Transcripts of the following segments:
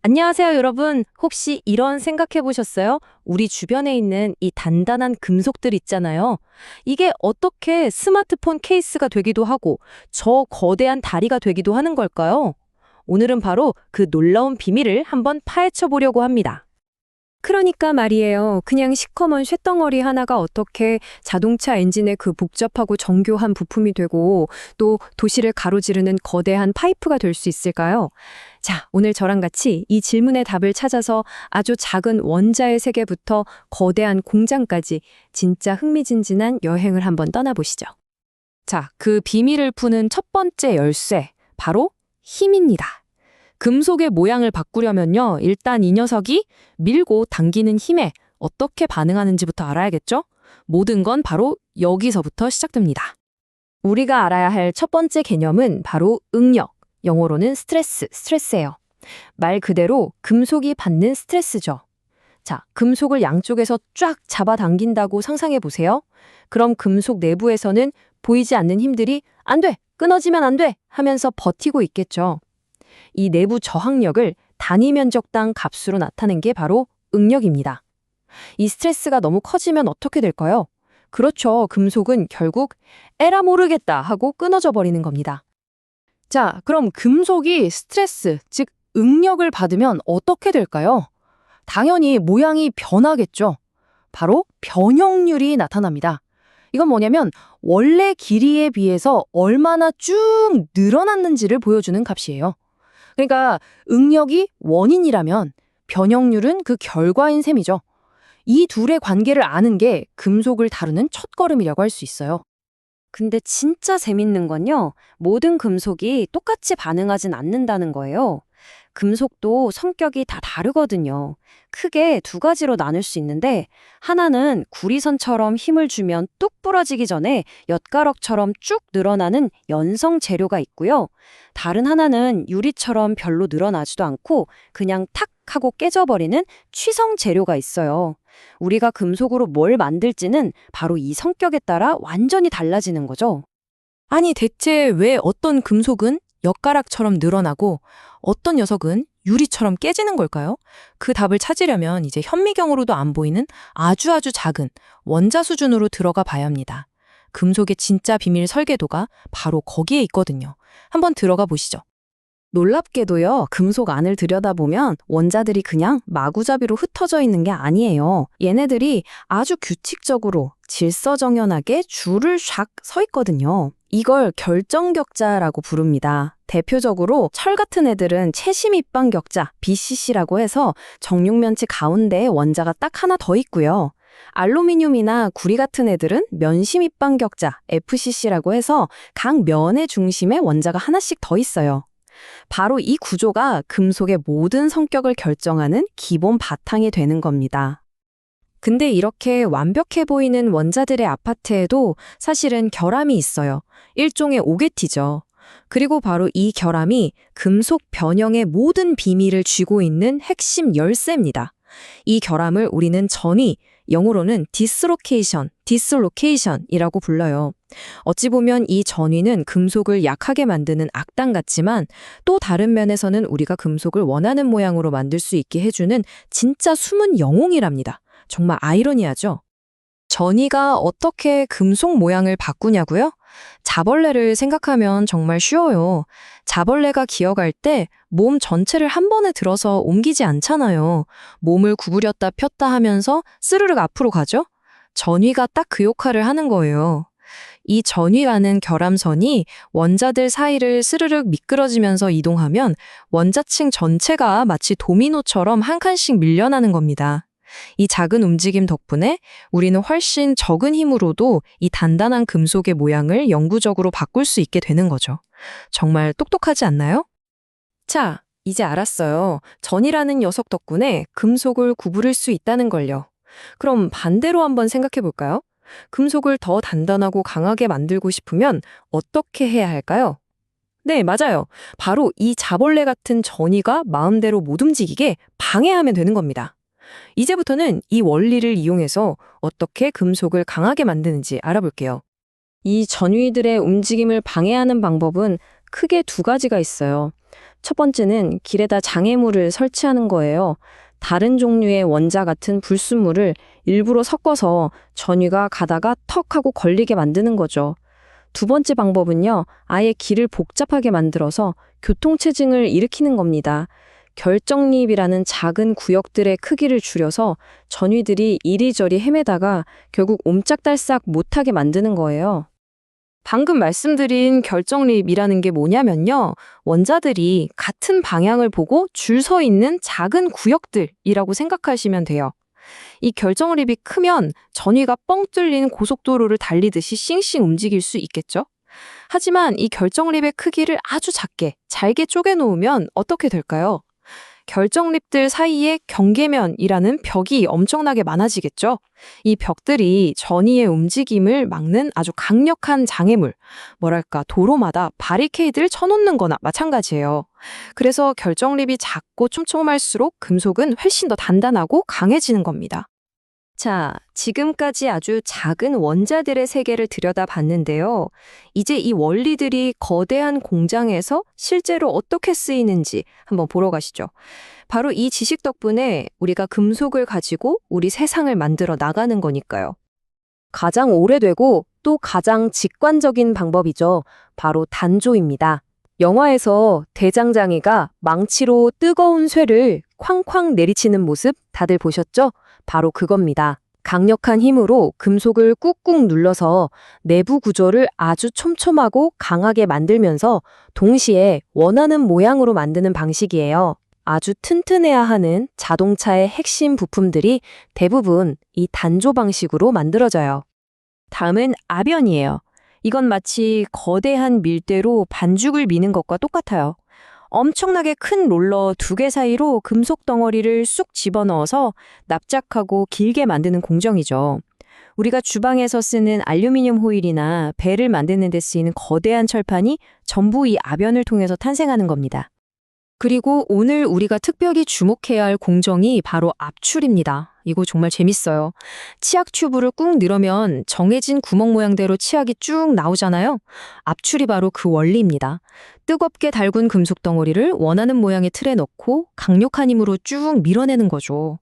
안녕하세요, 여러분. 혹시 이런 생각해 보셨어요? 우리 주변에 있는 이 단단한 금속들 있잖아요. 이게 어떻게 스마트폰 케이스가 되기도 하고 저 거대한 다리가 되기도 하는 걸까요? 오늘은 바로 그 놀라운 비밀을 한번 파헤쳐 보려고 합니다. 그러니까 말이에요. 그냥 시커먼 쇳덩어리 하나가 어떻게 자동차 엔진의 그 복잡하고 정교한 부품이 되고 또 도시를 가로지르는 거대한 파이프가 될 수 있을까요? 자, 오늘 저랑 같이 이 질문의 답을 찾아서 아주 작은 원자의 세계부터 거대한 공장까지 진짜 흥미진진한 여행을 한번 떠나보시죠. 자, 그 비밀을 푸는 첫 번째 열쇠, 바로 힘입니다. 금속의 모양을 바꾸려면요, 일단 이 녀석이 밀고 당기는 힘에 어떻게 반응하는지부터 알아야겠죠? 모든 건 바로 여기서부터 시작됩니다. 우리가 알아야 할 첫 번째 개념은 바로 응력, 영어로는 스트레스예요. 말 그대로 금속이 받는 스트레스죠. 자, 금속을 양쪽에서 쫙 잡아당긴다고 상상해 보세요. 그럼 금속 내부에서는 보이지 않는 힘들이 안 돼! 끊어지면 안 돼! 하면서 버티고 있겠죠. 이 내부 저항력을 단위 면적당 값으로 나타낸 게 바로 응력입니다. 이 스트레스가 너무 커지면 어떻게 될까요? 그렇죠. 금속은 결국 에라 모르겠다 하고 끊어져 버리는 겁니다. 자, 그럼 금속이 스트레스, 즉 응력을 받으면 어떻게 될까요? 당연히 모양이 변하겠죠. 바로 변형률이 나타납니다. 이건 뭐냐면 원래 길이에 비해서 얼마나 쭉 늘어났는지를 보여주는 값이에요. 그러니까 응력이 원인이라면 변형률은 그 결과인 셈이죠. 이 둘의 관계를 아는 게 금속을 다루는 첫걸음이라고 할 수 있어요. 근데 진짜 재밌는 건요, 모든 금속이 똑같이 반응하진 않는다는 거예요. 금속도 성격이 다 다르거든요. 크게 두 가지로 나눌 수 있는데, 하나는 구리선처럼 힘을 주면 뚝 부러지기 전에 엿가락처럼 쭉 늘어나는 연성 재료가 있고요. 다른 하나는 유리처럼 별로 늘어나지도 않고 그냥 탁 하고 깨져버리는 취성 재료가 있어요. 우리가 금속으로 뭘 만들지는 바로 이 성격에 따라 완전히 달라지는 거죠. 아니, 대체 왜 어떤 금속은 엿가락처럼 늘어나고 어떤 녀석은 유리처럼 깨지는 걸까요? 그 답을 찾으려면 이제 현미경으로도 안 보이는 아주 작은 원자 수준으로 들어가 봐야 합니다. 금속의 진짜 비밀 설계도가 바로 거기에 있거든요. 한번 들어가 보시죠. 놀랍게도요, 금속 안을 들여다보면 원자들이 그냥 마구잡이로 흩어져 있는 게 아니에요. 얘네들이 아주 규칙적으로 질서정연하게 줄을 샥 서 있거든요. 이걸 결정격자라고 부릅니다. 대표적으로 철 같은 애들은 채심 입방 격자, BCC라고 해서 정육면체 가운데에 원자가 딱 하나 더 있고요. 알루미늄이나 구리 같은 애들은 면심 입방 격자, FCC라고 해서 각 면의 중심에 원자가 하나씩 더 있어요. 바로 이 구조가 금속의 모든 성격을 결정하는 기본 바탕이 되는 겁니다. 근데 이렇게 완벽해 보이는 원자들의 아파트에도 사실은 결함이 있어요. 일종의 오게티죠. 그리고 바로 이 결함이 금속 변형의 모든 비밀을 쥐고 있는 핵심 열쇠입니다. 이 결함을 우리는 전위, 영어로는 디스로케이션이라고 불러요. 어찌 보면 이 전위는 금속을 약하게 만드는 악당 같지만 또 다른 면에서는 우리가 금속을 원하는 모양으로 만들 수 있게 해주는 진짜 숨은 영웅이랍니다. 정말 아이러니하죠? 전위가 어떻게 금속 모양을 바꾸냐고요? 자벌레를 생각하면 정말 쉬워요. 자벌레가 기어갈 때 몸 전체를 한 번에 들어서 옮기지 않잖아요. 몸을 구부렸다 폈다 하면서 스르륵 앞으로 가죠? 전위가 딱 그 역할을 하는 거예요. 이 전위라는 결함선이 원자들 사이를 스르륵 미끄러지면서 이동하면 원자층 전체가 마치 도미노처럼 한 칸씩 밀려나는 겁니다. 이 작은 움직임 덕분에 우리는 훨씬 적은 힘으로도 이 단단한 금속의 모양을 영구적으로 바꿀 수 있게 되는 거죠. 정말 똑똑하지 않나요? 자, 이제 알았어요. 전이라는 녀석 덕분에 금속을 구부릴 수 있다는 걸요. 그럼 반대로 한번 생각해 볼까요? 금속을 더 단단하고 강하게 만들고 싶으면 어떻게 해야 할까요? 네, 맞아요. 바로 이 자벌레 같은 전이가 마음대로 못 움직이게 방해하면 되는 겁니다. 이제부터는 이 원리를 이용해서 어떻게 금속을 강하게 만드는지 알아볼게요. 이 전위들의 움직임을 방해하는 방법은 크게 두 가지가 있어요. 첫 번째는 길에다 장애물을 설치하는 거예요. 다른 종류의 원자 같은 불순물을 일부러 섞어서 전위가 가다가 턱 하고 걸리게 만드는 거죠. 두 번째 방법은요, 아예 길을 복잡하게 만들어서 교통체증을 일으키는 겁니다. 결정립이라는 작은 구역들의 크기를 줄여서 전위들이 이리저리 헤매다가 결국 옴짝달싹 못하게 만드는 거예요. 방금 말씀드린 결정립이라는 게 뭐냐면요. 원자들이 같은 방향을 보고 줄 서 있는 작은 구역들이라고 생각하시면 돼요. 이 결정립이 크면 전위가 뻥 뚫린 고속도로를 달리듯이 싱싱 움직일 수 있겠죠? 하지만 이 결정립의 크기를 아주 작게, 잘게 쪼개놓으면 어떻게 될까요? 결정립들 사이에 경계면이라는 벽이 엄청나게 많아지겠죠? 이 벽들이 전위의 움직임을 막는 아주 강력한 장애물, 뭐랄까 도로마다 바리케이드를 쳐놓는 거나 마찬가지예요. 그래서 결정립이 작고 촘촘할수록 금속은 훨씬 더 단단하고 강해지는 겁니다. 자, 지금까지 아주 작은 원자들의 세계를 들여다봤는데요. 이제 이 원리들이 거대한 공장에서 실제로 어떻게 쓰이는지 한번 보러 가시죠. 바로 이 지식 덕분에 우리가 금속을 가지고 우리 세상을 만들어 나가는 거니까요. 가장 오래되고 또 가장 직관적인 방법이죠. 바로 단조입니다. 영화에서 대장장이가 망치로 뜨거운 쇠를 쾅쾅 내리치는 모습 다들 보셨죠? 바로 그겁니다. 강력한 힘으로 금속을 꾹꾹 눌러서 내부 구조를 아주 촘촘하고 강하게 만들면서 동시에 원하는 모양으로 만드는 방식이에요. 아주 튼튼해야 하는 자동차의 핵심 부품들이 대부분 이 단조 방식으로 만들어져요. 다음은 아변이에요. 이건 마치 거대한 밀대로 반죽을 미는 것과 똑같아요. 엄청나게 큰 롤러 두 개 사이로 금속 덩어리를 쑥 집어넣어서 납작하고 길게 만드는 공정이죠. 우리가 주방에서 쓰는 알루미늄 호일이나 배를 만드는 데 쓰이는 거대한 철판이 전부 이 아변을 통해서 탄생하는 겁니다. 그리고 오늘 우리가 특별히 주목해야 할 공정이 바로 압출입니다. 이거 정말 재밌어요. 치약 튜브를 꾹 늘으면 정해진 구멍 모양대로 치약이 쭉 나오잖아요. 압출이 바로 그 원리입니다. 뜨겁게 달군 금속 덩어리를 원하는 모양의 틀에 넣고 강력한 힘으로 쭉 밀어내는 거죠.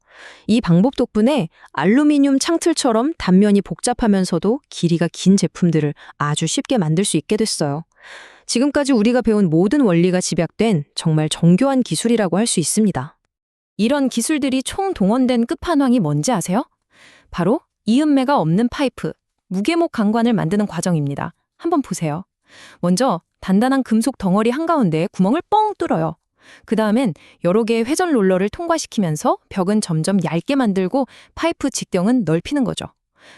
이 방법 덕분에 알루미늄 창틀처럼 단면이 복잡하면서도 길이가 긴 제품들을 아주 쉽게 만들 수 있게 됐어요. 지금까지 우리가 배운 모든 원리가 집약된 정말 정교한 기술이라고 할 수 있습니다. 이런 기술들이 총동원된 끝판왕이 뭔지 아세요? 바로 이음매가 없는 파이프, 무게목 강관을 만드는 과정입니다. 한번 보세요. 먼저 단단한 금속 덩어리 한가운데에 구멍을 뻥 뚫어요. 그 다음엔 여러 개의 회전 롤러를 통과시키면서 벽은 점점 얇게 만들고 파이프 직경은 넓히는 거죠.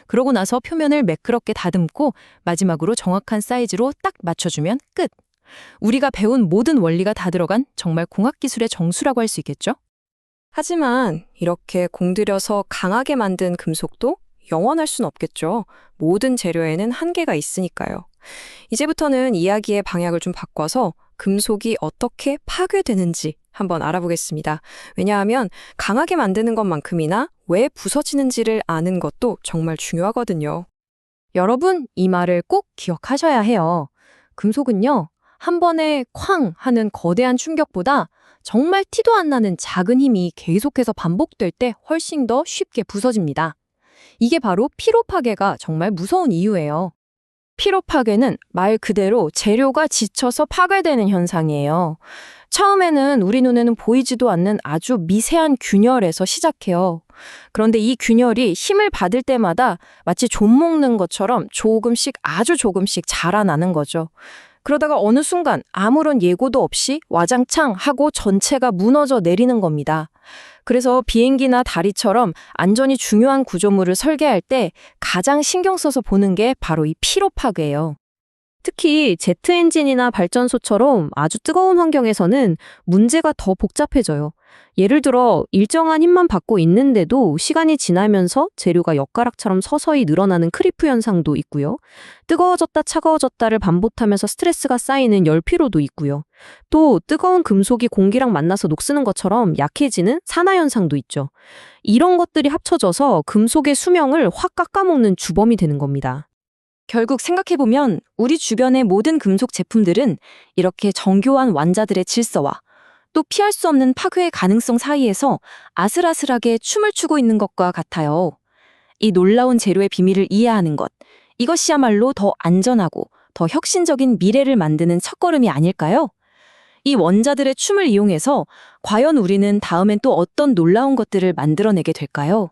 그러고 나서 표면을 매끄럽게 다듬고 마지막으로 정확한 사이즈로 딱 맞춰주면 끝! 우리가 배운 모든 원리가 다 들어간 정말 공학기술의 정수라고 할 수 있겠죠? 하지만 이렇게 공들여서 강하게 만든 금속도 영원할 순 없겠죠. 모든 재료에는 한계가 있으니까요. 이제부터는 이야기의 방향을 좀 바꿔서 금속이 어떻게 파괴되는지 한번 알아보겠습니다. 왜냐하면 강하게 만드는 것만큼이나 왜 부서지는지를 아는 것도 정말 중요하거든요. 여러분, 이 말을 꼭 기억하셔야 해요. 금속은요, 한 번에 쾅 하는 거대한 충격보다 정말 티도 안 나는 작은 힘이 계속해서 반복될 때 훨씬 더 쉽게 부서집니다. 이게 바로 피로 파괴가 정말 무서운 이유예요. 피로 파괴는 말 그대로 재료가 지쳐서 파괴되는 현상이에요. 처음에는 우리 눈에는 보이지도 않는 아주 미세한 균열에서 시작해요. 그런데 이 균열이 힘을 받을 때마다 마치 좀 먹는 것처럼 조금씩 아주 조금씩 자라나는 거죠. 그러다가 어느 순간 아무런 예고도 없이 와장창 하고 전체가 무너져 내리는 겁니다. 그래서 비행기나 다리처럼 안전이 중요한 구조물을 설계할 때 가장 신경 써서 보는 게 바로 이 피로 파괴예요. 특히 제트 엔진이나 발전소처럼 아주 뜨거운 환경에서는 문제가 더 복잡해져요. 예를 들어 일정한 힘만 받고 있는데도 시간이 지나면서 재료가 엿가락처럼 서서히 늘어나는 크리프 현상도 있고요. 뜨거워졌다 차가워졌다를 반복하면서 스트레스가 쌓이는 열피로도 있고요. 또 뜨거운 금속이 공기랑 만나서 녹쓰는 것처럼 약해지는 산화 현상도 있죠. 이런 것들이 합쳐져서 금속의 수명을 확 깎아먹는 주범이 되는 겁니다. 결국 생각해보면 우리 주변의 모든 금속 제품들은 이렇게 정교한 완자들의 질서와 또 피할 수 없는 파괴의 가능성 사이에서 아슬아슬하게 춤을 추고 있는 것과 같아요. 이 놀라운 재료의 비밀을 이해하는 것, 이것이야말로 더 안전하고 더 혁신적인 미래를 만드는 첫걸음이 아닐까요? 이 원자들의 춤을 이용해서 과연 우리는 다음엔 또 어떤 놀라운 것들을 만들어내게 될까요?